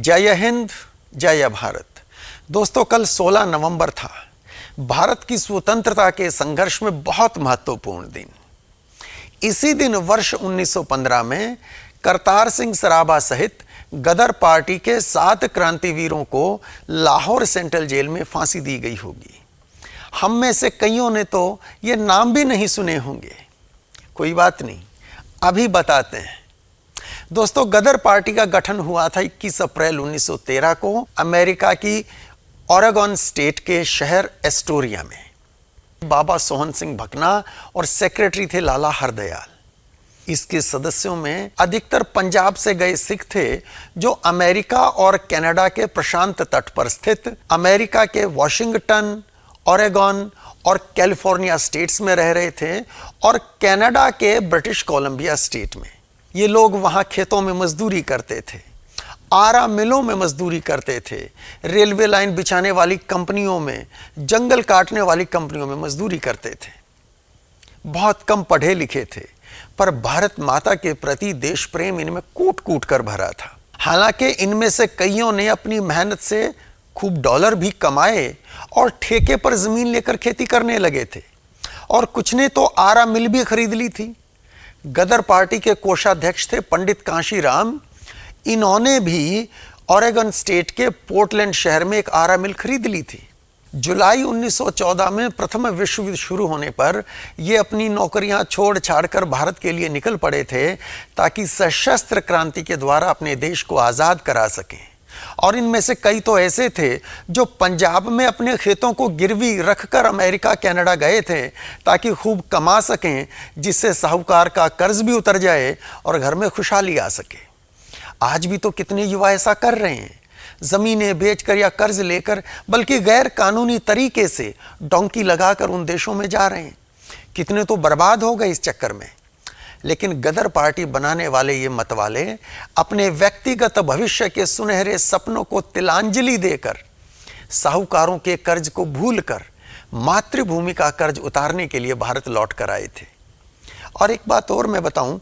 जय हिंद, जय भारत। दोस्तों, कल 16 नवंबर था, भारत की स्वतंत्रता के संघर्ष में बहुत महत्वपूर्ण दिन। इसी दिन वर्ष 1915 में करतार सिंह सराभा सहित गदर पार्टी के 7 क्रांतिवीरों को लाहौर सेंट्रल जेल में फांसी दी गई होगी। हम में से कईयों ने तो ये नाम भी नहीं सुने होंगे। कोई बात नहीं, अभी बताते हैं। दोस्तों, गदर पार्टी का गठन हुआ था 21 अप्रैल 1913 को अमेरिका की ओरेगन स्टेट के शहर एस्टोरिया में। बाबा सोहन सिंह भकना और सेक्रेटरी थे लाला हरदयाल। इसके सदस्यों में अधिकतर पंजाब से गए सिख थे, जो अमेरिका और कनाडा के प्रशांत तट पर स्थित अमेरिका के वॉशिंगटन, ओरेगन और कैलिफोर्निया स्टेट्स में रह रहे थे और कनाडा के ब्रिटिश कोलंबिया स्टेट में। ये लोग वहां खेतों में मजदूरी करते थे, आरा मिलों में मजदूरी करते थे, रेलवे लाइन बिछाने वाली कंपनियों में, जंगल काटने वाली कंपनियों में मजदूरी करते थे। बहुत कम पढ़े लिखे थे, पर भारत माता के प्रति देश प्रेम इनमें कूट कूट कर भरा था। हालांकि इनमें से कईयों ने अपनी मेहनत से खूब डॉलर भी कमाए और ठेके पर जमीन लेकर खेती करने लगे थे, और कुछ ने तो आरा मिल भी खरीद ली थी। गदर पार्टी के कोषाध्यक्ष थे पंडित कांशीराम। इन्होंने भी ओरेगन स्टेट के पोर्टलैंड शहर में एक आरा मिल खरीद ली थी। जुलाई 1914 में प्रथम विश्व युद्ध शुरू होने पर ये अपनी नौकरियां छोड़ छाड़ कर भारत के लिए निकल पड़े थे, ताकि सशस्त्र क्रांति के द्वारा अपने देश को आज़ाद करा सकें। और इनमें से कई तो ऐसे थे जो पंजाब में अपने खेतों को गिरवी रखकर अमेरिका कनाडा गए थे, ताकि खूब कमा सकें, जिससे साहूकार का कर्ज भी उतर जाए और घर में खुशहाली आ सके। आज भी तो कितने युवा ऐसा कर रहे हैं, जमीनें बेचकर या कर्ज लेकर, बल्कि गैर कानूनी तरीके से डोंकी लगाकर उन देशों में जा रहे हैं। कितने तो बर्बाद हो गए इस चक्कर में। लेकिन गदर पार्टी बनाने वाले ये मतवाले अपने व्यक्तिगत भविष्य के सुनहरे सपनों को तिलांजलि देकर साहूकारों के कर्ज को भूलकर मातृभूमि का कर्ज उतारने के लिए भारत लौट कर आए थे। और एक बात और मैं बताऊं,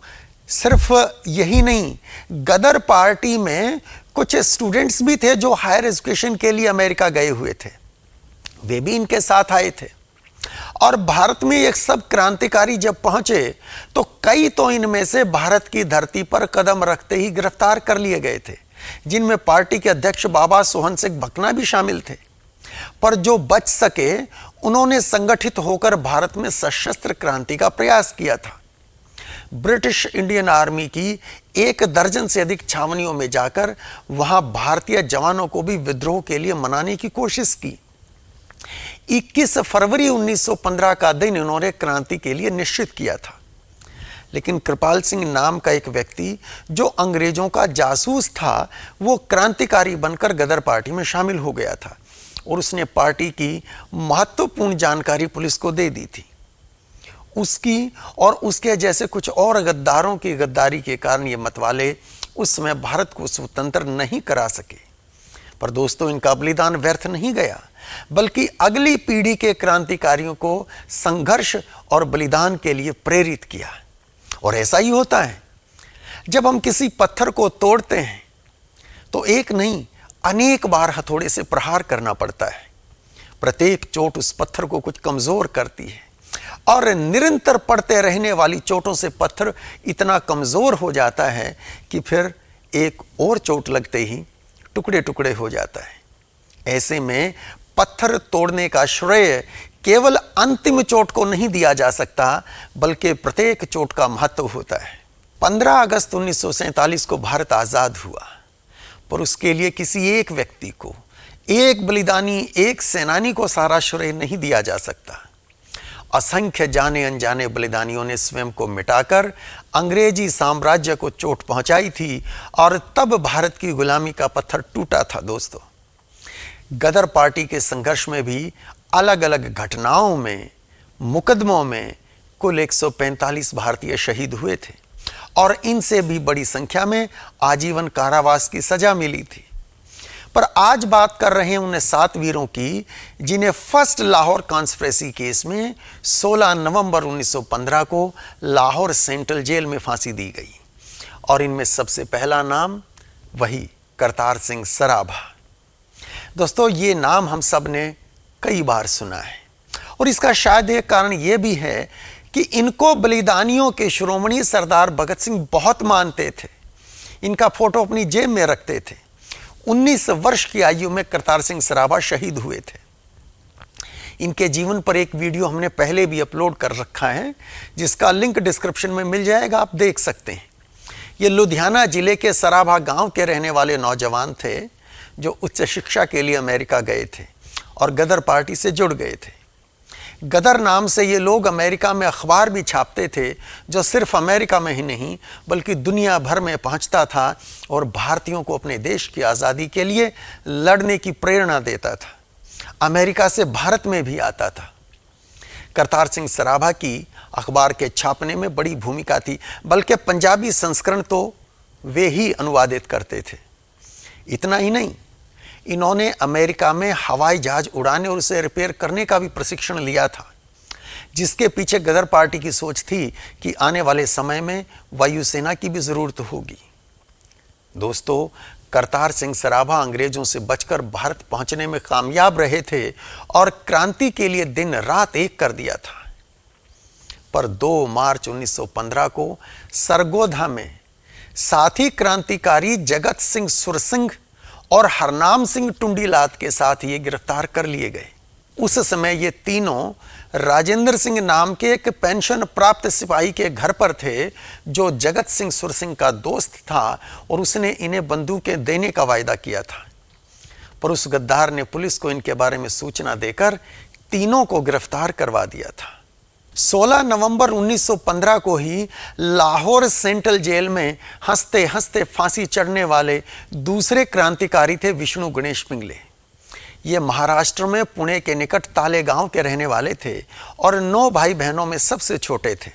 सिर्फ यही नहीं, गदर पार्टी में कुछ स्टूडेंट्स भी थे जो हायर एजुकेशन के लिए अमेरिका गए हुए थे। वे भी इनके साथ आए थे। और भारत में ये सब क्रांतिकारी जब पहुंचे तो कई तो इनमें से भारत की धरती पर कदम रखते ही गिरफ्तार कर लिए गए थे, जिनमें पार्टी के अध्यक्ष बाबा सोहन सिंह भकना भी शामिल थे। पर जो बच सके, उन्होंने संगठित होकर भारत में सशस्त्र क्रांति का प्रयास किया था। ब्रिटिश इंडियन आर्मी की 1 दर्जन से अधिक छावनियों में जाकर वहां भारतीय जवानों को भी विद्रोह के लिए मनाने की कोशिश की। 21 फरवरी 1915 का दिन इन्होंने क्रांति के लिए निश्चित किया था। लेकिन कृपाल सिंह नाम का एक व्यक्ति, जो अंग्रेजों का जासूस था, वो क्रांतिकारी बनकर गदर पार्टी में शामिल हो गया था और उसने पार्टी की महत्वपूर्ण जानकारी पुलिस को दे दी थी। उसकी और उसके जैसे कुछ और गद्दारों की गद्दारी के कारण ये मतवाले उस समय भारत को स्वतंत्र नहीं करा सके। पर दोस्तों, इनका बलिदान व्यर्थ नहीं गया, बल्कि अगली पीढ़ी के क्रांतिकारियों को संघर्ष और बलिदान के लिए प्रेरित किया। और ऐसा ही होता है, जब हम किसी पत्थर को तोड़ते हैं तो एक नहीं, अनेक बार हथौड़े से प्रहार करना पड़ता है। प्रत्येक चोट उस पत्थर को कुछ कमजोर करती है, और निरंतर पड़ते रहने वाली चोटों से पत्थर इतना कमजोर हो जाता है कि फिर एक और चोट लगते ही टुकड़े टुकड़े हो जाता है। ऐसे में पत्थर तोड़ने का श्रेय केवल अंतिम चोट को नहीं दिया जा सकता, बल्कि प्रत्येक चोट का महत्व होता है। 15 अगस्त 1947 को भारत आजाद हुआ, पर उसके लिए किसी एक व्यक्ति को, एक बलिदानी, एक सेनानी को सारा श्रेय नहीं दिया जा सकता। असंख्य जाने अनजाने बलिदानियों ने स्वयं को मिटाकर अंग्रेजी साम्राज्य को चोट पहुंचाई थी, और तब भारत की गुलामी का पत्थर टूटा था। दोस्तों, गदर पार्टी के संघर्ष में भी अलग अलग घटनाओं में, मुकदमों में कुल 145 भारतीय शहीद हुए थे, और इनसे भी बड़ी संख्या में आजीवन कारावास की सजा मिली थी। पर आज बात कर रहे हैं उन 7 वीरों की, जिन्हें फर्स्ट लाहौर कॉन्स्पिरेसी केस में 16 नवंबर 1915 को लाहौर सेंट्रल जेल में फांसी दी गई। और इनमें सबसे पहला नाम वही करतार सिंह सराभा। दोस्तों, ये नाम हम सब ने कई बार सुना है और इसका शायद एक कारण यह भी है कि इनको बलिदानियों के शिरोमणि सरदार भगत सिंह बहुत मानते थे। इनका फोटो अपनी जेब में रखते थे। 19 वर्ष की आयु में करतार सिंह सराभा शहीद हुए थे। इनके जीवन पर एक वीडियो हमने पहले भी अपलोड कर रखा है, जिसका लिंक डिस्क्रिप्शन में मिल जाएगा, आप देख सकते हैं। ये लुधियाना जिले के सराभा गांव के रहने वाले नौजवान थे जो उच्च शिक्षा के लिए अमेरिका गए थे और गदर पार्टी से जुड़ गए थे। गदर नाम से ये लोग अमेरिका में अखबार भी छापते थे, जो सिर्फ अमेरिका में ही नहीं बल्कि दुनिया भर में पहुंचता था और भारतीयों को अपने देश की आज़ादी के लिए लड़ने की प्रेरणा देता था। अमेरिका से भारत में भी आता था। करतार सिंह सराभा की अखबार के छापने में बड़ी भूमिका थी, बल्कि पंजाबी संस्करण तो वे ही अनुवादित करते थे। इतना ही नहीं, इन्होंने अमेरिका में हवाई जहाज उड़ाने और उसे रिपेयर करने का भी प्रशिक्षण लिया था, जिसके पीछे गदर पार्टी की सोच थी कि आने वाले समय में वायुसेना की भी जरूरत होगी। दोस्तों, करतार सिंह सराभा अंग्रेजों से बचकर भारत पहुंचने में कामयाब रहे थे और क्रांति के लिए दिन रात एक कर दिया था। पर 2 मार्च 1915 को सरगोधा में साथी क्रांतिकारी जगत सिंह सुरसिंह और हरनाम सिंह टुंडीलात के साथ ये गिरफ्तार कर लिए गए। उस समय ये तीनों राजेंद्र सिंह नाम के एक पेंशन प्राप्त सिपाही के घर पर थे, जो जगत सिंह सुरसिंह का दोस्त था और उसने इन्हें बंदूकें देने का वायदा किया था। पर उस गद्दार ने पुलिस को इनके बारे में सूचना देकर तीनों को गिरफ्तार करवा दिया था। 16 नवंबर 1915 को ही लाहौर सेंट्रल जेल में हंसते हंसते फांसी चढ़ने वाले दूसरे क्रांतिकारी थे विष्णु गणेश पिंगले। ये महाराष्ट्र में पुणे के निकट ताले गांव के रहने वाले थे और 9 भाई बहनों में सबसे छोटे थे।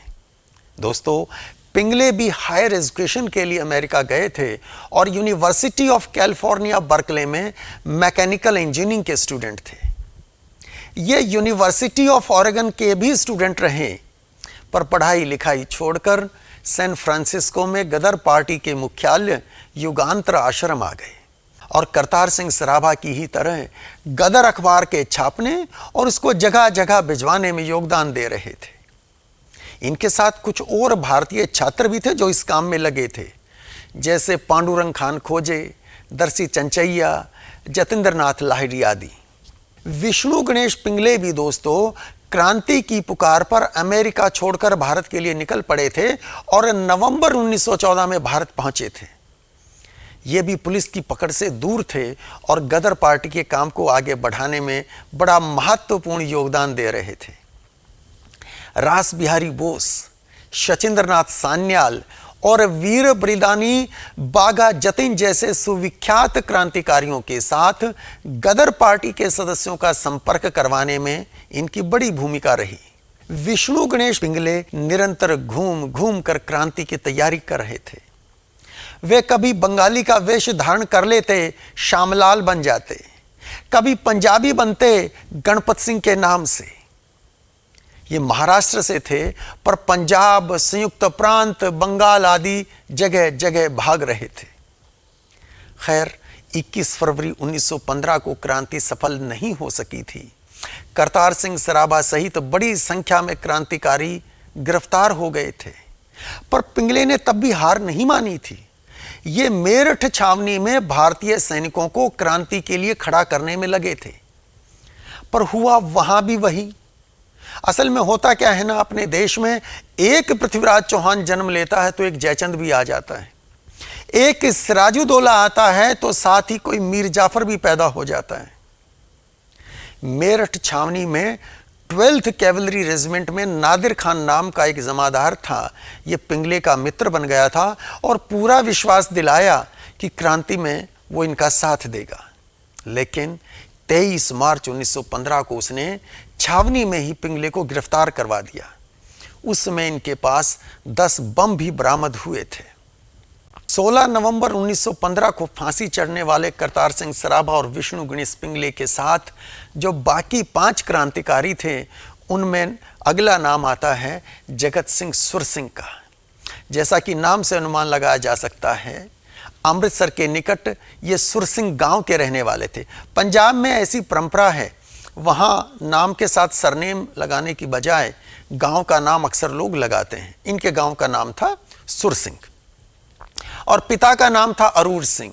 दोस्तों, पिंगले भी हायर एजुकेशन के लिए अमेरिका गए थे और यूनिवर्सिटी ऑफ कैलिफोर्निया बर्कले में मैकेनिकल इंजीनियरिंग के स्टूडेंट थे। ये यूनिवर्सिटी ऑफ ऑरेगन के भी स्टूडेंट रहे, पर पढ़ाई लिखाई छोड़कर सैन फ्रांसिस्को में गदर पार्टी के मुख्यालय युगांतर आश्रम आ गए और करतार सिंह सराभा की ही तरह गदर अखबार के छापने और उसको जगह जगह भिजवाने में योगदान दे रहे थे। इनके साथ कुछ और भारतीय छात्र भी थे जो इस काम में लगे थे, जैसे पांडुरंग खान खोजे, दर्शी चंचैया, जतेंद्र नाथ लाहिड़ी आदि। विष्णु गणेश पिंगले भी दोस्तों क्रांति की पुकार पर अमेरिका छोड़कर भारत के लिए निकल पड़े थे और नवंबर 1914 में भारत पहुंचे थे। ये भी पुलिस की पकड़ से दूर थे और गदर पार्टी के काम को आगे बढ़ाने में बड़ा महत्वपूर्ण योगदान दे रहे थे। रास बिहारी बोस, शचीन्द्रनाथ सान्याल और वीर बलिदानी बागा जतिन जैसे सुविख्यात क्रांतिकारियों के साथ गदर पार्टी के सदस्यों का संपर्क करवाने में इनकी बड़ी भूमिका रही। विष्णु गणेश पिंगले निरंतर घूम घूम कर क्रांति की तैयारी कर रहे थे। वे कभी बंगाली का वेश धारण कर लेते, श्यामलाल बन जाते, कभी पंजाबी बनते गणपत सिंह के नाम से। ये महाराष्ट्र से थे, पर पंजाब, संयुक्त प्रांत, बंगाल आदि जगह जगह भाग रहे थे। खैर, 21 फरवरी 1915 को क्रांति सफल नहीं हो सकी थी। करतार सिंह सराभा सहित बड़ी संख्या में क्रांतिकारी गिरफ्तार हो गए थे, पर पिंगले ने तब भी हार नहीं मानी थी। ये मेरठ छावनी में भारतीय सैनिकों को क्रांति के लिए खड़ा करने में लगे थे, पर हुआ वहां भी वही। असल में होता क्या है ना, अपने देश में एक पृथ्वीराज चौहान जन्म लेता है तो एक जयचंद भी आ जाता है, एक सिराजुद्दौला आता है तो साथ ही कोई मीर जाफर भी पैदा हो जाता है। मेरठ छावनी में 12th कैवलरी रेजिमेंट में नादिर खान नाम का एक जमादार था। यह पिंगले का मित्र बन गया था और पूरा विश्वास दिलाया कि क्रांति में वो इनका साथ देगा। लेकिन 23 मार्च 1915 को उसने छावनी में ही पिंगले को गिरफ्तार करवा दिया। उस समय इनके पास 10 बम भी बरामद हुए थे। 16 नवंबर 1915 को फांसी चढ़ने वाले करतार सिंह सराभा और विष्णु गणेश पिंगले के साथ जो बाकी 5 क्रांतिकारी थे, उनमें अगला नाम आता है जगत सिंह सुरसिंह का। जैसा कि नाम से अनुमान लगाया जा सकता है, अमृतसर के निकट ये सुरसिंह गांव के रहने वाले थे। पंजाब में ऐसी परंपरा है, वहाँ नाम के साथ सरनेम लगाने की बजाय गांव का नाम अक्सर लोग लगाते हैं। इनके गांव का नाम था सुरसिंह और पिता का नाम था अरूर सिंह।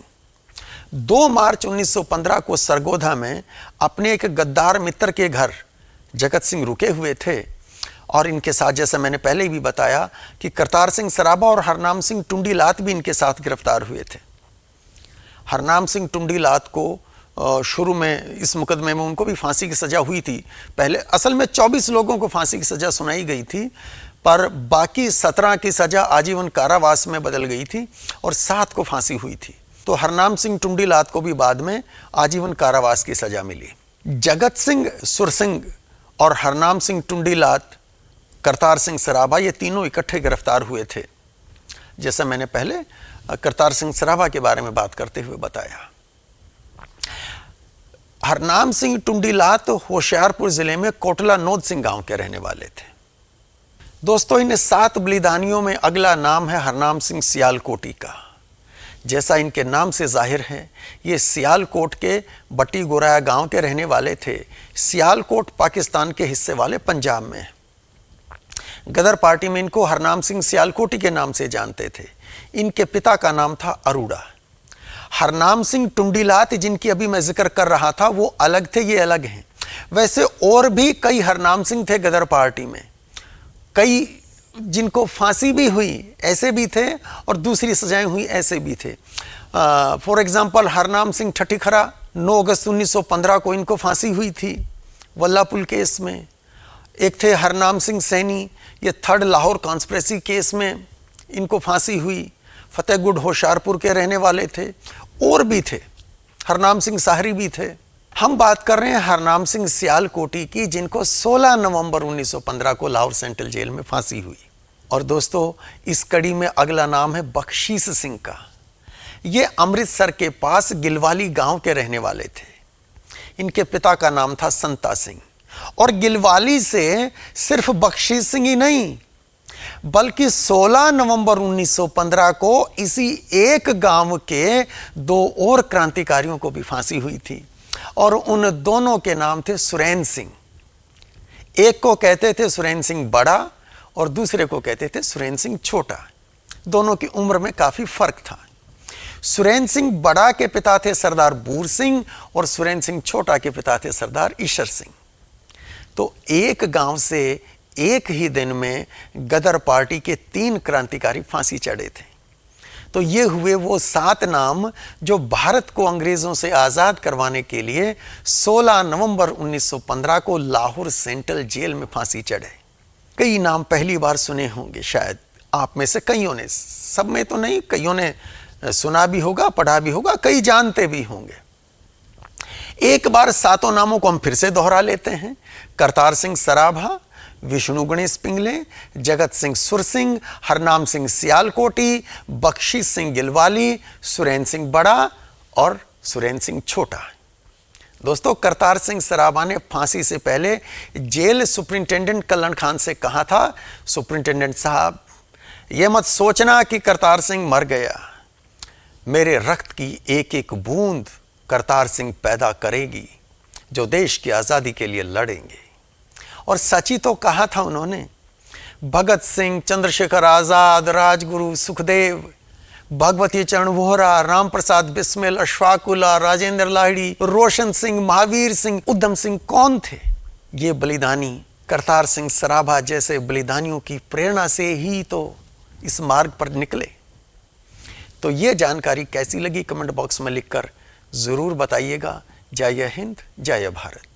2 मार्च 1915 को सरगोधा में अपने एक गद्दार मित्र के घर जगत सिंह रुके हुए थे और इनके साथ, जैसा मैंने पहले भी बताया, कि करतार सिंह सराभा और हरनाम सिंह टुंडीलात भी इनके साथ गिरफ्तार हुए थे। हरनाम सिंह टुंडीलात को शुरू में इस मुकदमे में उनको भी फांसी की सज़ा हुई थी। पहले असल में 24 लोगों को फांसी की सज़ा सुनाई गई थी, पर बाकी 17 की सज़ा आजीवन कारावास में बदल गई थी और 7 को फांसी हुई थी। तो हरनाम सिंह टुंडीलात को भी बाद में आजीवन कारावास की सज़ा मिली। जगत सिंह सुरसिंह और हरनाम सिंह टुंडीलात, करतार सिंह सराभा, ये तीनों इकट्ठे गिरफ्तार हुए थे, जैसा मैंने पहले करतार सिंह सराभा के बारे में बात करते हुए बताया। हरनाम सिंह टुंडीलात होशियारपुर जिले में कोटला नोद सिंह गांव के रहने वाले थे। दोस्तों, इन 7 बलिदानियों में अगला नाम है हरनाम सिंह सियालकोटी का। जैसा इनके नाम से जाहिर है, ये सियालकोट के बट्टी गोराया गांव के रहने वाले थे। सियालकोट पाकिस्तान के हिस्से वाले पंजाब में। गदर पार्टी में इनको हरनाम सिंह सियालकोटी के नाम से जानते थे। इनके पिता का नाम था अरूड़ा। हरनाम सिंह टुंडीलात, जिनकी अभी मैं जिक्र कर रहा था, वो अलग थे, ये अलग हैं। वैसे और भी कई हरनाम सिंह थे गदर पार्टी में। कई जिनको फांसी भी हुई ऐसे भी थे और दूसरी सजाएं हुई ऐसे भी थे। फॉर एग्जांपल, हरनाम सिंह ठठीखरा, 9 अगस्त 1915 को इनको फांसी हुई थी वल्लापुल केस में। एक थे हरनाम सिंह सैनी, ये 3rd लाहौर कॉन्स्पिरेसी केस में इनको फांसी हुई। फतेहगुड होशियारपुर के रहने वाले थे। और भी थे, हरनाम सिंह साहरी भी थे। हम बात कर रहे हैं हरनाम सिंह सियालकोटी की, जिनको 16 नवंबर 1915 को लाहौर सेंट्रल जेल में फांसी हुई। और दोस्तों, इस कड़ी में अगला नाम है बख्शीश सिंह का। ये अमृतसर के पास गिलवाली गांव के रहने वाले थे। इनके पिता का नाम था संता सिंह। और गिलवाली से सिर्फ बख्शीश सिंह ही नहीं, बल्कि 16 नवंबर 1915 को इसी एक गांव के 2 और क्रांतिकारियों को भी फांसी हुई थी और उन दोनों के नाम थे सुरैन सिंह। एक को कहते थे सुरैन सिंह बड़ा और दूसरे को कहते थे सुरैन सिंह छोटा। दोनों की उम्र में काफी फर्क था। सुरैन सिंह बड़ा के पिता थे सरदार बूर सिंह और सुरैन सिंह छोटा के पिता थे सरदार ईशर सिंह। तो एक गांव से एक ही दिन में गदर पार्टी के 3 क्रांतिकारी फांसी चढ़े थे। तो ये हुए वो 7 नाम जो भारत को अंग्रेजों से आज़ाद करवाने के लिए 16 नवंबर 1915 को लाहौर सेंट्रल जेल में फांसी चढ़े। कई नाम पहली बार सुने होंगे शायद आप में से कईयों ने, सब में तो नहीं, कईयों ने सुना भी होगा, पढ़ा भी होगा, कई जानते भी होंगे। एक बार 7 नामों को हम फिर से दोहरा लेते हैं। करतार सिंह सराभा, विष्णु गणेश पिंगले, जगत सिंह सुरसिंह, हरनाम सिंह सियालकोटी, बख्शीश सिंह गिलवाली, सुरैन सिंह बड़ा और सुरैन सिंह छोटा। दोस्तों, करतार सिंह सराभा ने फांसी से पहले जेल सुपरिंटेंडेंट कल्लन खान से कहा था, सुपरिंटेंडेंट साहब, यह मत सोचना कि करतार सिंह मर गया। मेरे रक्त की एक एक बूंद करतार सिंह पैदा करेगी जो देश की आज़ादी के लिए लड़ेंगे। और सच ही तो कहा था उन्होंने। भगत सिंह, चंद्रशेखर आजाद, राजगुरु, सुखदेव, भगवती चरण वोहरा, राम प्रसाद बिस्मिल, अशफाकुल्ला, राजेंद्र लाहिड़ी, रोशन सिंह, महावीर सिंह, उधम सिंह कौन थे? ये बलिदानी करतार सिंह सराभा जैसे बलिदानियों की प्रेरणा से ही तो इस मार्ग पर निकले। तो ये जानकारी कैसी लगी कमेंट बॉक्स में लिखकर जरूर बताइएगा। जय हिंद, जय भारत।